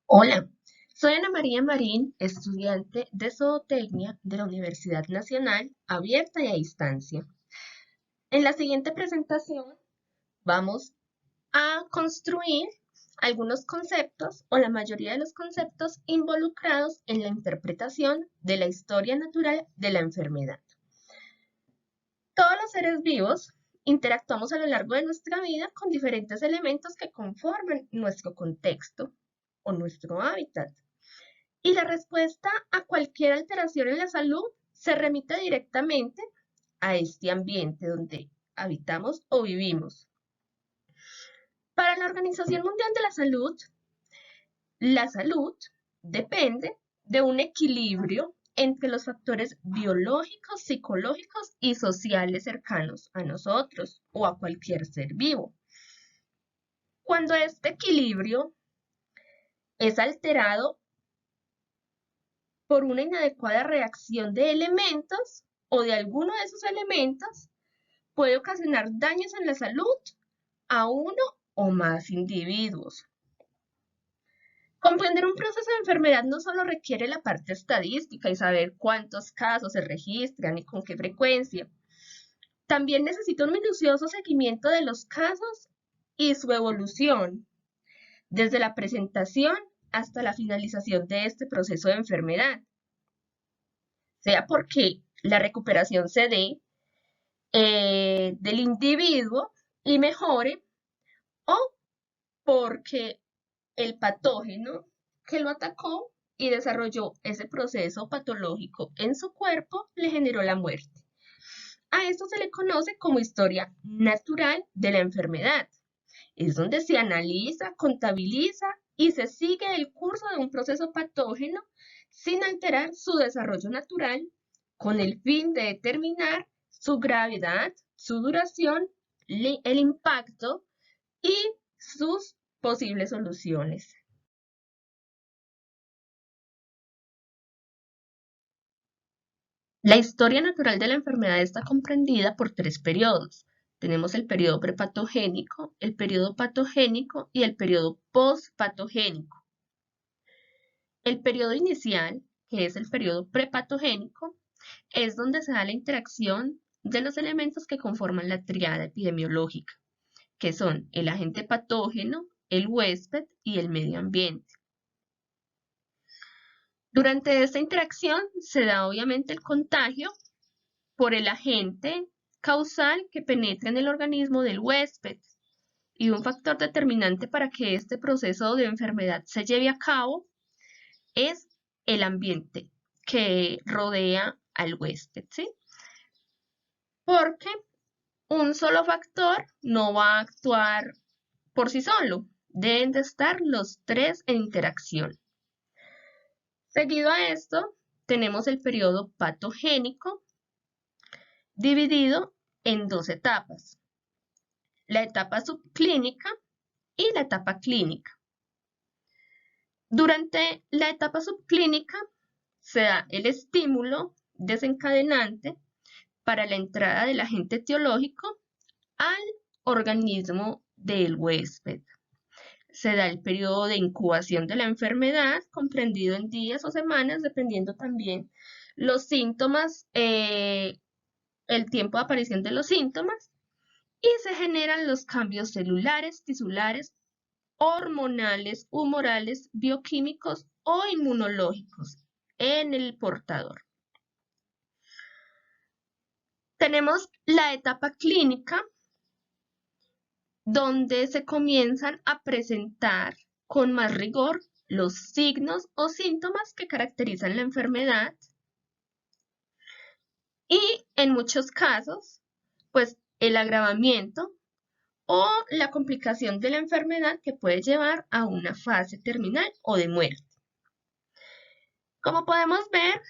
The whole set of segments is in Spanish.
Hola, soy Ana María Marín, estudiante de Zootecnia de la Universidad Nacional Abierta y a Distancia. En la siguiente presentación vamos a construir algunos conceptos o la mayoría de los conceptos involucrados en la interpretación de la historia natural de la enfermedad. Todos los seres vivos interactuamos a lo largo de nuestra vida con diferentes elementos que conforman nuestro contexto o nuestro hábitat. Y la respuesta a cualquier alteración en la salud se remite directamente a este ambiente donde habitamos o vivimos. Para la Organización Mundial de la salud depende de un equilibrio entre los factores biológicos, psicológicos y sociales cercanos a nosotros o a cualquier ser vivo. Cuando este equilibrio es alterado por una inadecuada reacción de elementos o de alguno de esos elementos, puede ocasionar daños en la salud a uno o más individuos. Comprender un proceso de enfermedad no solo requiere la parte estadística y saber cuántos casos se registran y con qué frecuencia. También necesita un minucioso seguimiento de los casos y su evolución, desde la presentación hasta la finalización de este proceso de enfermedad, sea porque la recuperación se dé del individuo y mejore, o porque el patógeno que lo atacó y desarrolló ese proceso patológico en su cuerpo le generó la muerte. A esto se le conoce como historia natural de la enfermedad. Es donde se analiza, contabiliza y se sigue el curso de un proceso patógeno sin alterar su desarrollo natural, con el fin de determinar su gravedad, su duración, el impacto y sus posibles soluciones. La historia natural de la enfermedad está comprendida por tres periodos. Tenemos el periodo prepatogénico, el periodo patogénico y el periodo postpatogénico. El periodo inicial, que es el periodo prepatogénico, es donde se da la interacción de los elementos que conforman la tríada epidemiológica, que son el agente patógeno, el huésped y el medio ambiente. Durante esta interacción se da obviamente el contagio por el agente causal que penetra en el organismo del huésped, y un factor determinante para que este proceso de enfermedad se lleve a cabo es el ambiente que rodea al huésped, ¿sí? Porque un solo factor no va a actuar por sí solo, deben de estar los tres en interacción. Seguido a esto, tenemos el periodo patogénico, dividido en dos etapas: la etapa subclínica y la etapa clínica. Durante la etapa subclínica se da el estímulo desencadenante para la entrada del agente etiológico al organismo del huésped. Se da el periodo de incubación de la enfermedad, comprendido en días o semanas, dependiendo también los síntomas, el tiempo de aparición de los síntomas, y se generan los cambios celulares, tisulares, hormonales, humorales, bioquímicos o inmunológicos en el portador. Tenemos la etapa clínica, donde se comienzan a presentar con más rigor los signos o síntomas que caracterizan la enfermedad, y en muchos casos, pues el agravamiento o la complicación de la enfermedad que puede llevar a una fase terminal o de muerte. Como podemos ver,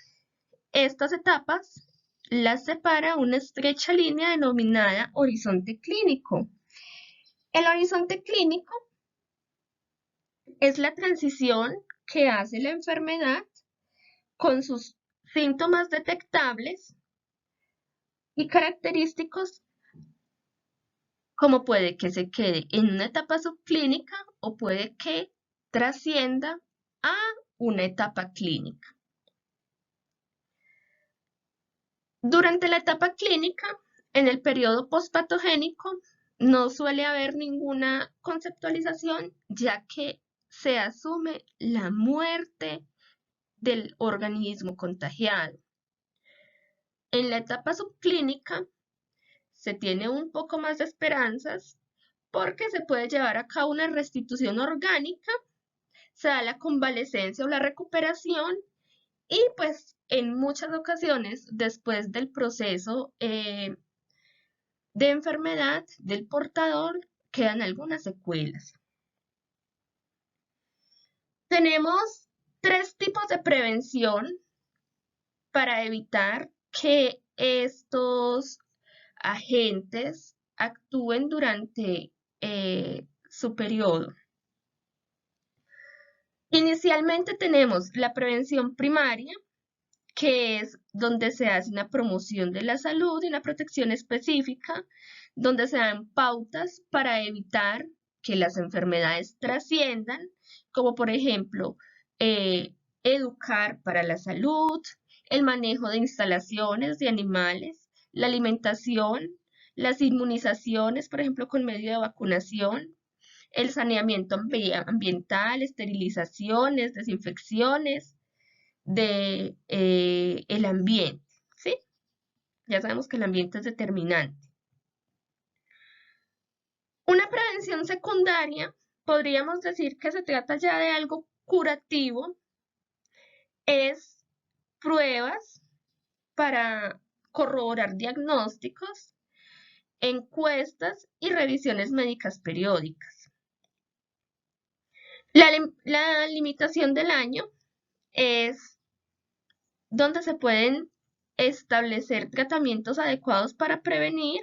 estas etapas las separa una estrecha línea denominada horizonte clínico. El horizonte clínico es la transición que hace la enfermedad con sus síntomas detectables y característicos, como puede que se quede en una etapa subclínica o puede que trascienda a una etapa clínica. Durante la etapa clínica, en el periodo postpatogénico, no suele haber ninguna conceptualización, ya que se asume la muerte del organismo contagiado. En la etapa subclínica se tiene un poco más de esperanzas porque se puede llevar a cabo una restitución orgánica, se da la convalescencia o la recuperación y pues en muchas ocasiones después del proceso de enfermedad del portador quedan algunas secuelas. Tenemos 3 tipos de prevención para evitar que estos agentes actúen durante su periodo. Inicialmente tenemos la prevención primaria, que es donde se hace una promoción de la salud y una protección específica, donde se dan pautas para evitar que las enfermedades trasciendan, como por ejemplo, educar para la salud, el manejo de instalaciones de animales, la alimentación, las inmunizaciones, por ejemplo, con medio de vacunación, el saneamiento ambiental, esterilizaciones, desinfecciones de el ambiente, ¿sí? Ya sabemos que el ambiente es determinante. Una prevención secundaria, podríamos decir que se trata ya de algo curativo, es pruebas para corroborar diagnósticos, encuestas y revisiones médicas periódicas. La limitación del año es donde se pueden establecer tratamientos adecuados para prevenir,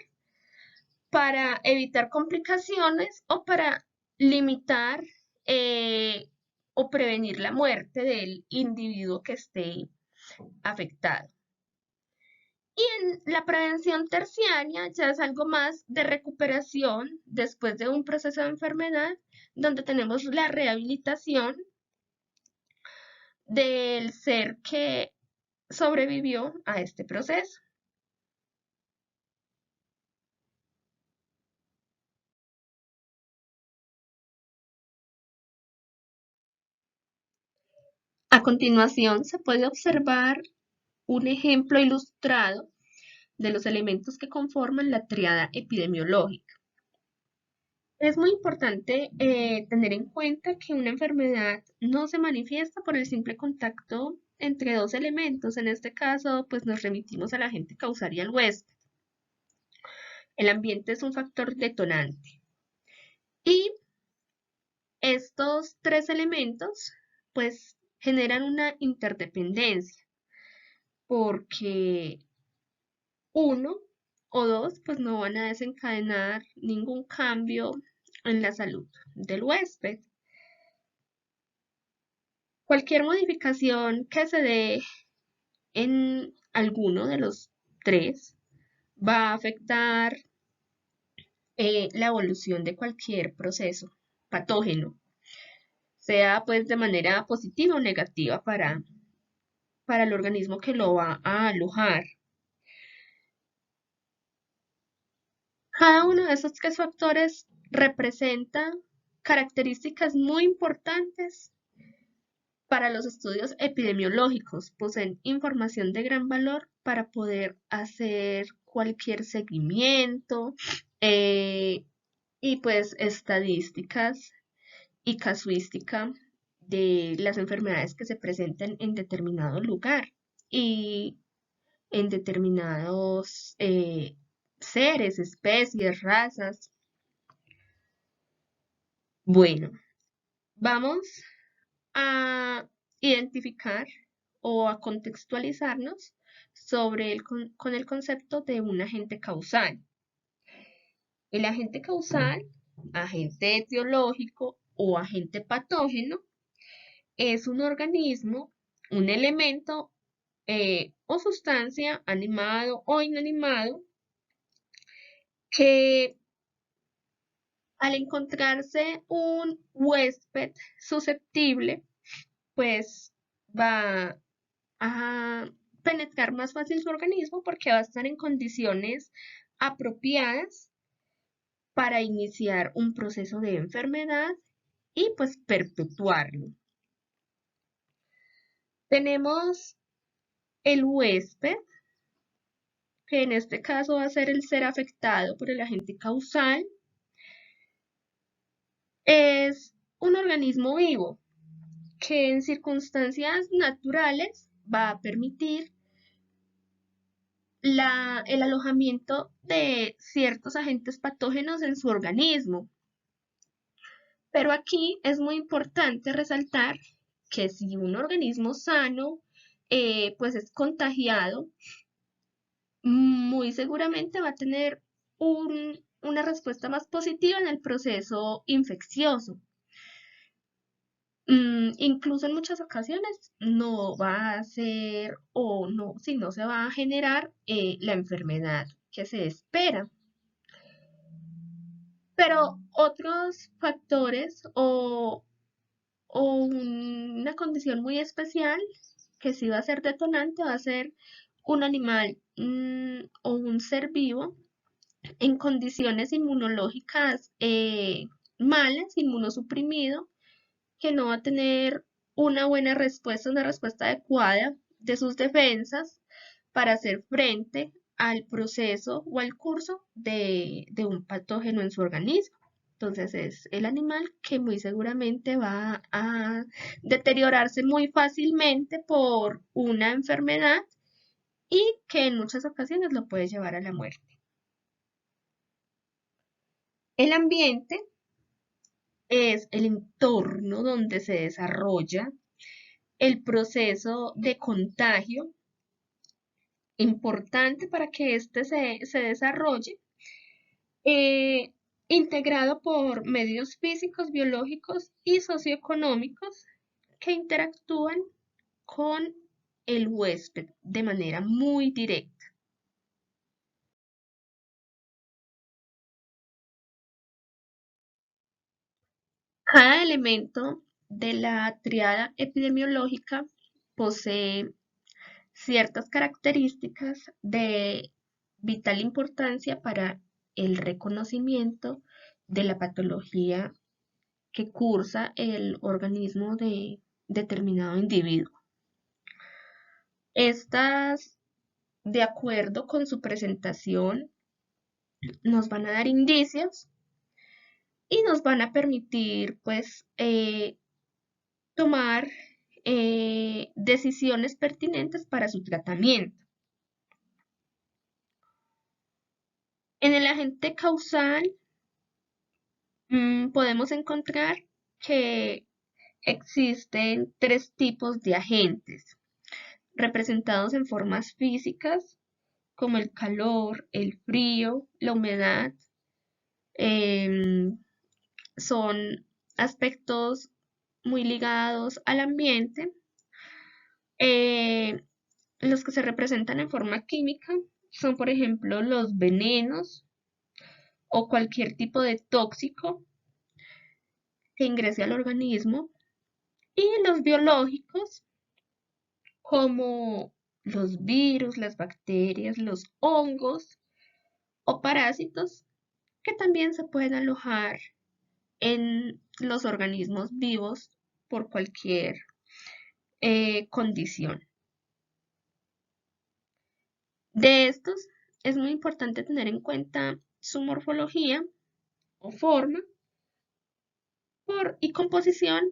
para evitar complicaciones o para limitar o prevenir la muerte del individuo que esté afectado. Y en la prevención terciaria ya es algo más de recuperación después de un proceso de enfermedad, donde tenemos la rehabilitación del ser que sobrevivió a este proceso. A continuación se puede observar un ejemplo ilustrado de los elementos que conforman la tríada epidemiológica. Es muy importante tener en cuenta que una enfermedad no se manifiesta por el simple contacto entre 2 elementos. En este caso, pues nos remitimos al agente causal y al huésped. El ambiente es un factor detonante. Y estos 3 elementos, pues, generan una interdependencia, porque uno o dos, pues no van a desencadenar ningún cambio en la salud del huésped. Cualquier modificación que se dé en alguno de los 3 va a afectar la evolución de cualquier proceso patógeno, sea pues de manera positiva o negativa para el organismo que lo va a alojar. Cada uno de esos 3 factores representa características muy importantes para los estudios epidemiológicos. Poseen información de gran valor para poder hacer cualquier seguimiento y pues estadísticas y casuística de las enfermedades que se presenten en determinado lugar y en determinados seres, especies, razas. Bueno, vamos a identificar o a contextualizarnos con el concepto de un agente causal. El agente causal, agente etiológico o agente patógeno es un organismo, un elemento o sustancia animado o inanimado que al encontrarse un huésped susceptible pues va a penetrar más fácil su organismo porque va a estar en condiciones apropiadas para iniciar un proceso de enfermedad y pues perpetuarlo. Tenemos el huésped, que en este caso va a ser el ser afectado por el agente causal. Es un organismo vivo que en circunstancias naturales va a permitir el alojamiento de ciertos agentes patógenos en su organismo. Pero aquí es muy importante resaltar que si un organismo sano pues es contagiado, muy seguramente va a tener una respuesta más positiva en el proceso infeccioso. Incluso en muchas ocasiones no va a ser o no, si no se va a generar la enfermedad que se espera. Pero otros factores o una condición muy especial que sí va a ser detonante va a ser un animal o un ser vivo en condiciones inmunológicas malas, inmunosuprimido, que no va a tener una respuesta adecuada de sus defensas para hacer frente al proceso o al curso de un patógeno en su organismo. Entonces es el animal que muy seguramente va a deteriorarse muy fácilmente por una enfermedad y que en muchas ocasiones lo puede llevar a la muerte. El ambiente es el entorno donde se desarrolla el proceso de contagio, importante para que éste se desarrolle, eh, integrado por medios físicos, biológicos y socioeconómicos que interactúan con el huésped de manera muy directa. Cada elemento de la triada epidemiológica posee ciertas características de vital importancia para el reconocimiento de la patología que cursa el organismo de determinado individuo. Estas, de acuerdo con su presentación, nos van a dar indicios y nos van a permitir, pues, tomar decisiones pertinentes para su tratamiento. En el agente causal podemos encontrar que existen tres tipos de agentes, representados en formas físicas como el calor, el frío, la humedad. em, Son aspectos muy ligados al ambiente. Eh, los que se representan en forma química son, por ejemplo, los venenos o cualquier tipo de tóxico que ingrese al organismo. Y los biológicos, como los virus, las bacterias, los hongos o parásitos, que también se pueden alojar en los organismos vivos por cualquier condición. De estos, es muy importante tener en cuenta su morfología o forma y composición,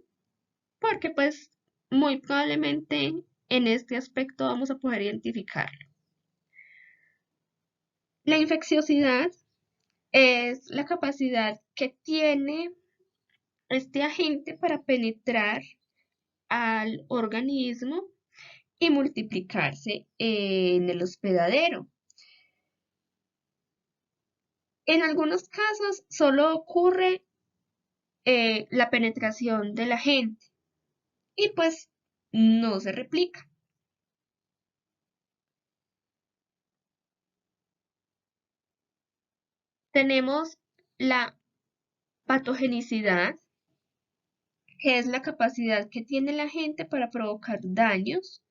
porque pues muy probablemente en este aspecto vamos a poder identificarlo. La infecciosidad es la capacidad que tiene este agente para penetrar al organismo y multiplicarse en el hospedadero. En algunos casos solo ocurre la penetración del agente y pues no se replica. Tenemos la patogenicidad, que es la capacidad que tiene la gente para provocar daños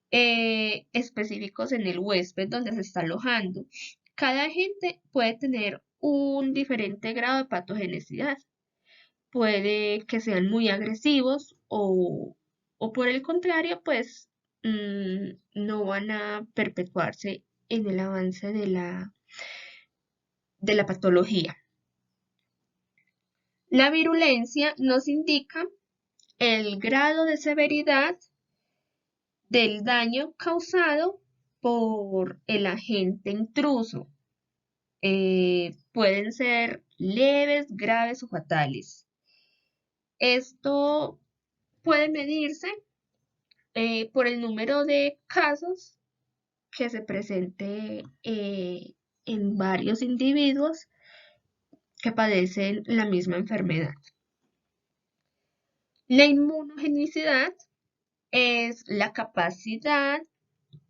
específicos en el huésped donde se está alojando. Cada agente puede tener un diferente grado de patogenicidad. Puede que sean muy agresivos o por el contrario, pues no van a perpetuarse en el avance de la patología. La virulencia nos indica el grado de severidad del daño causado por el agente intruso. Pueden ser leves, graves o fatales. Esto puede medirse por el número de casos que se presente en varios individuos que padecen la misma enfermedad. La inmunogenicidad es la capacidad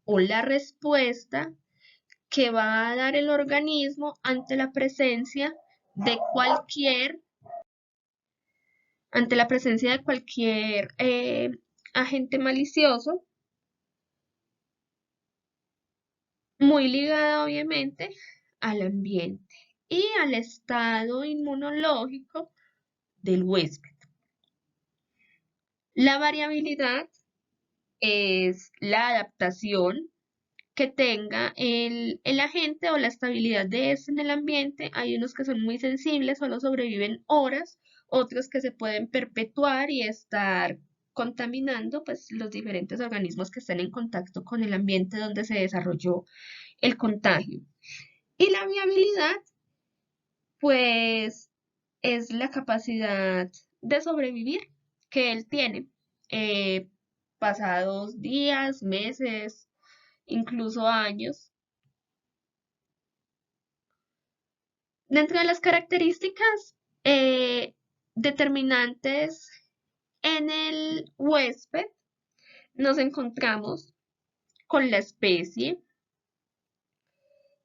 o la respuesta que va a dar el organismo ante la presencia de cualquier agente malicioso, muy ligada obviamente al ambiente y al estado inmunológico del huésped. La variabilidad es la adaptación que tenga el agente o la estabilidad de este en el ambiente. Hay unos que son muy sensibles, solo sobreviven horas, otros que se pueden perpetuar y estar contaminando pues, los diferentes organismos que están en contacto con el ambiente donde se desarrolló el contagio. Y la viabilidad, pues, es la capacidad de sobrevivir que él tiene, eh, pasados días, meses, incluso años. Dentro de las características determinantes en el huésped, nos encontramos con la especie,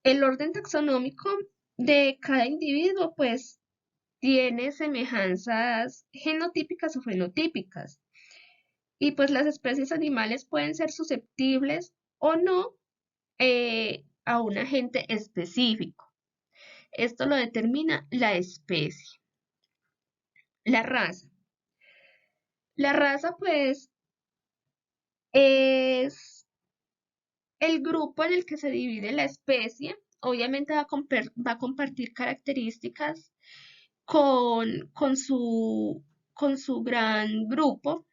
el orden taxonómico de cada individuo, pues tiene semejanzas genotípicas o fenotípicas. Y pues las especies animales pueden ser susceptibles o no a un agente específico. Esto lo determina la especie. La raza. La raza, pues, es el grupo en el que se divide la especie. Obviamente va a compartir características con su gran grupo.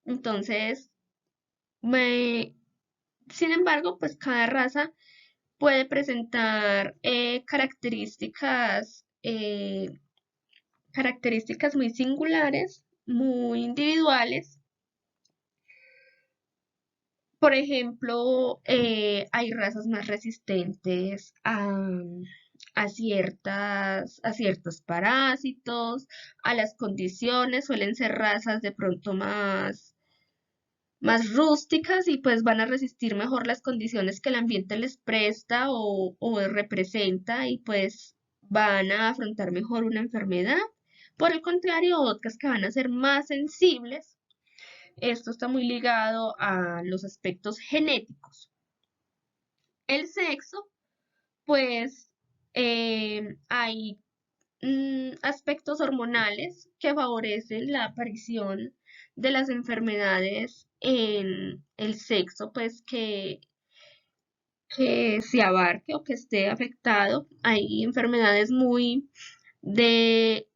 Entonces, sin embargo, pues cada raza puede presentar características muy singulares, muy individuales. Por ejemplo, hay razas más resistentes a ciertos parásitos, a las condiciones, suelen ser razas de pronto más rústicas y pues van a resistir mejor las condiciones que el ambiente les presta o representa y pues van a afrontar mejor una enfermedad. Por el contrario, otras que van a ser más sensibles. Esto está muy ligado a los aspectos genéticos. El sexo, pues hay aspectos hormonales que favorecen la aparición de las enfermedades en el sexo, pues que se abarque o que esté afectado. Hay enfermedades muy de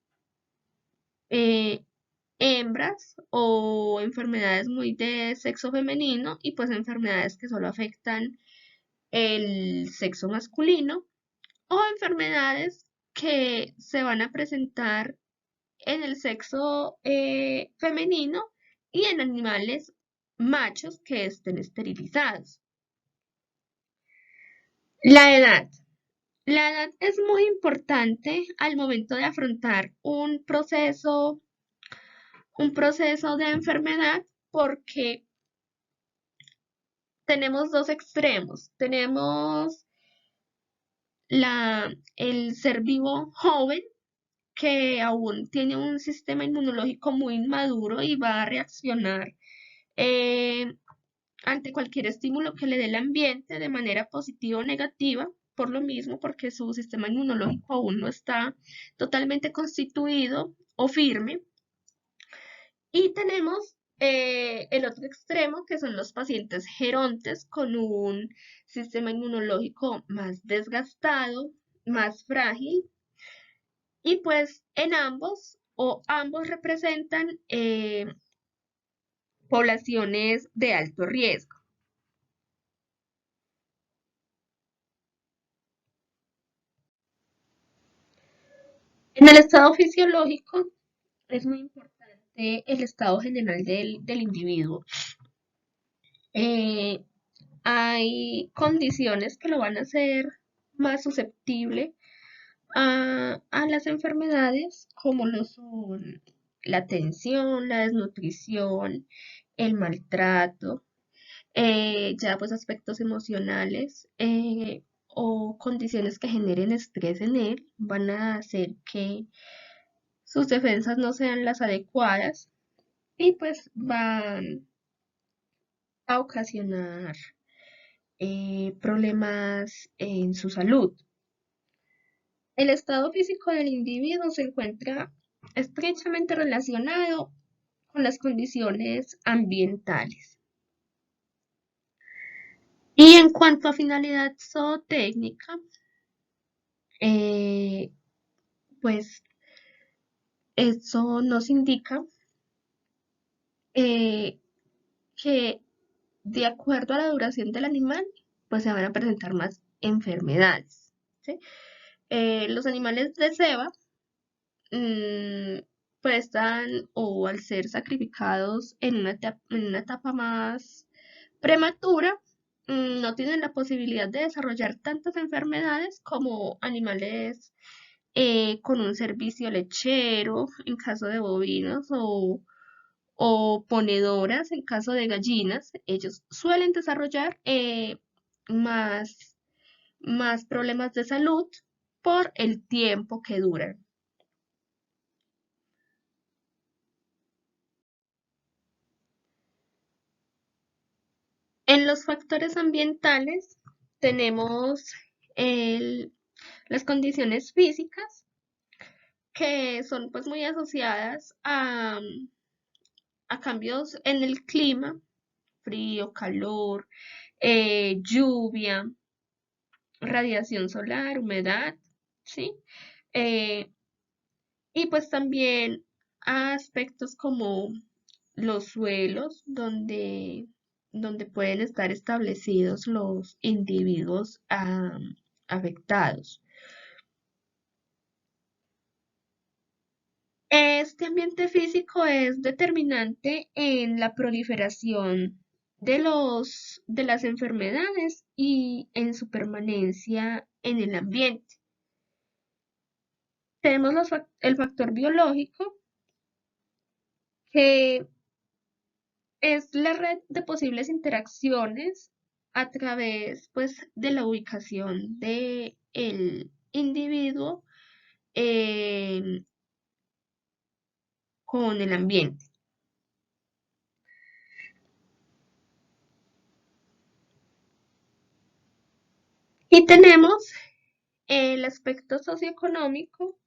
eh, hembras o enfermedades muy de sexo femenino y pues enfermedades que solo afectan el sexo masculino o enfermedades que se van a presentar en el sexo femenino y en animales machos que estén esterilizados. La edad. La edad es muy importante al momento de afrontar un proceso de enfermedad porque tenemos dos extremos. Tenemos el ser vivo joven que aún tiene un sistema inmunológico muy inmaduro y va a reaccionar eh, ante cualquier estímulo que le dé el ambiente de manera positiva o negativa, por lo mismo, porque su sistema inmunológico aún no está totalmente constituido o firme. Y tenemos el otro extremo, que son los pacientes gerontes con un sistema inmunológico más desgastado, más frágil, y pues en ambos o ambos representan poblaciones de alto riesgo. En el estado fisiológico es muy importante el estado general del individuo. Eh, Hay condiciones que lo van a hacer más susceptible a las enfermedades, como lo son la tensión, la desnutrición, el maltrato, ya pues aspectos emocionales o condiciones que generen estrés en él van a hacer que sus defensas no sean las adecuadas y pues van a ocasionar problemas en su salud. El estado físico del individuo se encuentra estrechamente relacionado con las condiciones ambientales. Y en cuanto a finalidad zootécnica, eh, pues eso nos indica eh, que de acuerdo a la duración del animal, pues se van a presentar más enfermedades. ¿Sí? Los animales de ceba mm, prestan o al ser sacrificados en una etapa más prematura, no tienen la posibilidad de desarrollar tantas enfermedades como animales con un servicio lechero en caso de bovinos o ponedoras en caso de gallinas. Ellos suelen desarrollar más, más problemas de salud por el tiempo que duran. En los factores ambientales tenemos el- las condiciones físicas que son pues muy asociadas a cambios en el clima, frío, calor, lluvia, radiación solar, humedad, ¿sí? Eh, y pues también a aspectos como los suelos donde pueden estar establecidos los individuos afectados. Este ambiente físico es determinante en la proliferación de las enfermedades y en su permanencia en el ambiente. Tenemos el factor biológico, que es la red de posibles interacciones a través, pues, de la ubicación del individuo eh, con el ambiente. Y tenemos el aspecto socioeconómico,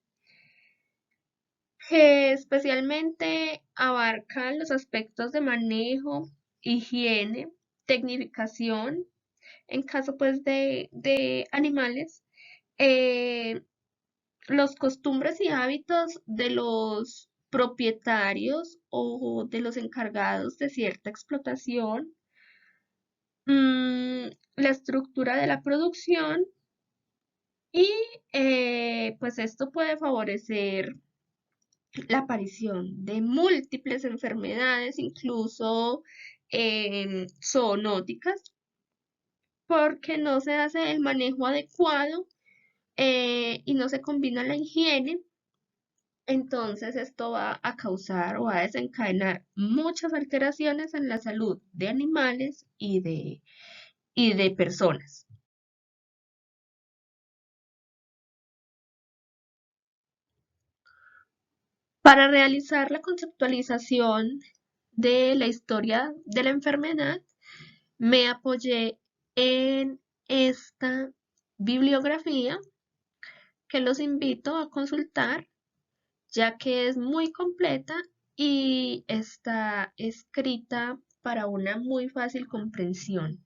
que especialmente abarca los aspectos de manejo, higiene, tecnificación, en caso pues de animales, eh, los costumbres y hábitos de los propietarios o de los encargados de cierta explotación, la estructura de la producción y pues esto puede favorecer la aparición de múltiples enfermedades, incluso zoonóticas, porque no se hace el manejo adecuado y no se combina la higiene. Entonces esto va a causar o va a desencadenar muchas alteraciones en la salud de animales y de personas. Para realizar la conceptualización de la historia de la enfermedad, me apoyé en esta bibliografía que los invito a consultar, ya que es muy completa y está escrita para una muy fácil comprensión.